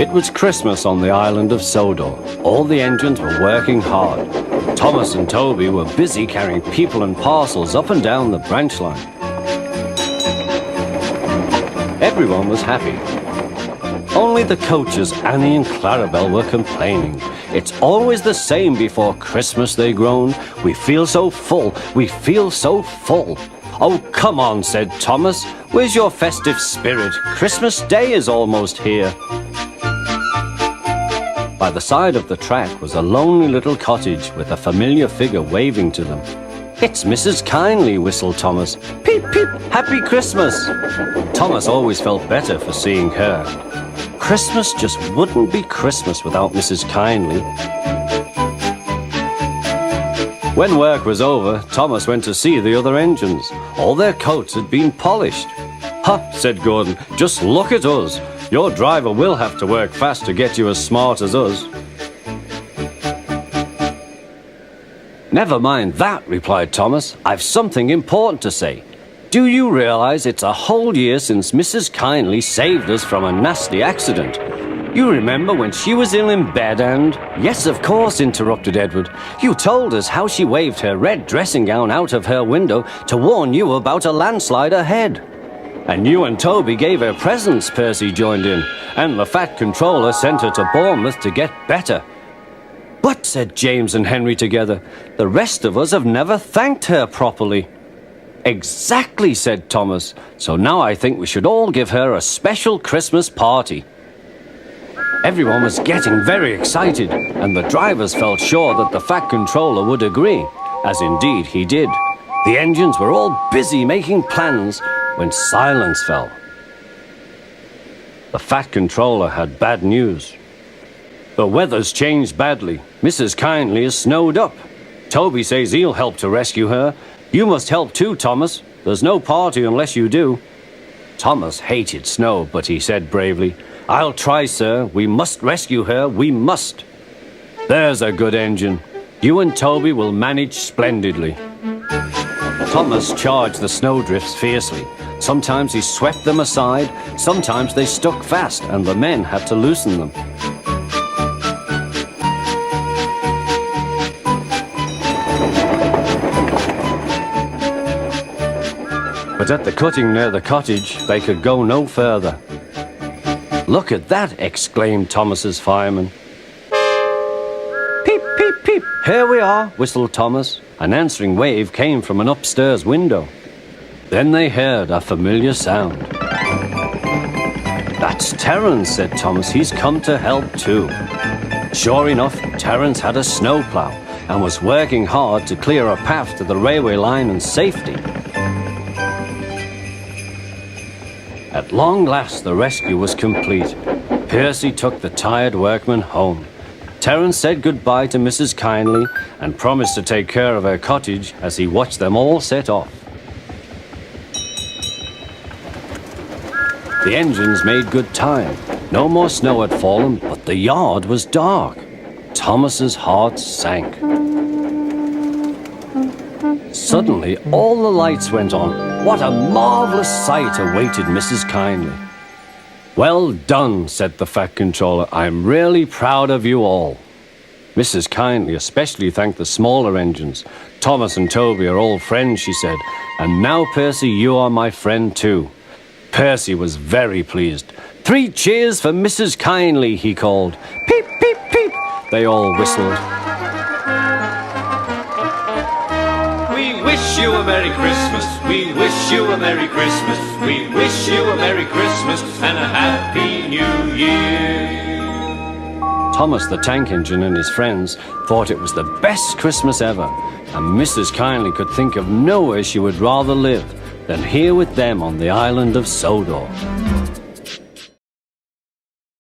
It was Christmas on the island of Sodor. All the engines were working hard. Thomas and Toby were busy carrying people and parcels up and down the branch line. Everyone was happy. Only the coaches, Annie and Clarabelle, were complaining. It's always the same before Christmas, they groaned. We feel so full, we feel so full. Oh, come on, said Thomas. Where's your festive spirit? Christmas Day is almost here. By the side of the track was a lonely little cottage with a familiar figure waving to them. It's Mrs. Kindly, whistled Thomas. Peep, peep, Happy Christmas! Thomas always felt better for seeing her. Christmas just wouldn't be Christmas without Mrs. Kindly. When work was over, Thomas went to see the other engines. All their coats had been polished. Ha, said Gordon, just look at us. Your driver will have to work fast to get you as smart as us. Never mind that, replied Thomas. I've something important to say. Do you realize it's a whole year since Mrs. Kindly saved us from a nasty accident? You remember when she was ill in bed and... Yes, of course, interrupted Edward. You told us how she waved her red dressing gown out of her window to warn you about a landslide ahead. And you and Toby gave her presents, Percy joined in. And the Fat Controller sent her to Bournemouth to get better. But, said James and Henry together, the rest of us have never thanked her properly. Exactly, said Thomas. So now I think we should all give her a special Christmas party. Everyone was getting very excited, and the drivers felt sure that the Fat Controller would agree, as indeed he did. The engines were all busy making plans when silence fell. The Fat Controller had bad news. The weather's changed badly. Mrs. Kindly is snowed up. Toby says he'll help to rescue her. You must help too, Thomas. There's no party unless you do. Thomas hated snow, but he said bravely, I'll try, sir. We must rescue her. We must. There's a good engine. You and Toby will manage splendidly. Thomas charged the snowdrifts fiercely. Sometimes he swept them aside. Sometimes they stuck fast, and the men had to loosen them. But at the cutting near the cottage, they could go no further. Look at that, exclaimed Thomas's fireman. Peep, peep, peep, here we are, whistled Thomas. An answering wave came from an upstairs window. Then they heard a familiar sound. That's Terence, said Thomas. He's come to help too. Sure enough, Terence had a snowplow and was working hard to clear a path to the railway line in safety. At long last, the rescue was complete. Percy took the tired workmen home. Terence said goodbye to Mrs. Kindly and promised to take care of her cottage as he watched them all set off. The engines made good time. No more snow had fallen, but the yard was dark. Thomas's heart sank. Suddenly, all the lights went on. What a marvelous sight awaited Mrs. Kindly. Well done, said the Fat Controller. I'm really proud of you all. Mrs. Kindly especially thanked the smaller engines. Thomas and Toby are all friends, she said. And now, Percy, you are my friend too. Percy was very pleased. 3 cheers for Mrs. Kindly, he called. Peep, peep, peep, they all whistled. We wish you a Merry Christmas. We wish you a Merry Christmas. We wish you a Merry Christmas and a Happy New Year. Thomas the Tank Engine and his friends thought it was the best Christmas ever, and Mrs. Kindly could think of nowhere she would rather live than here with them on the island of Sodor.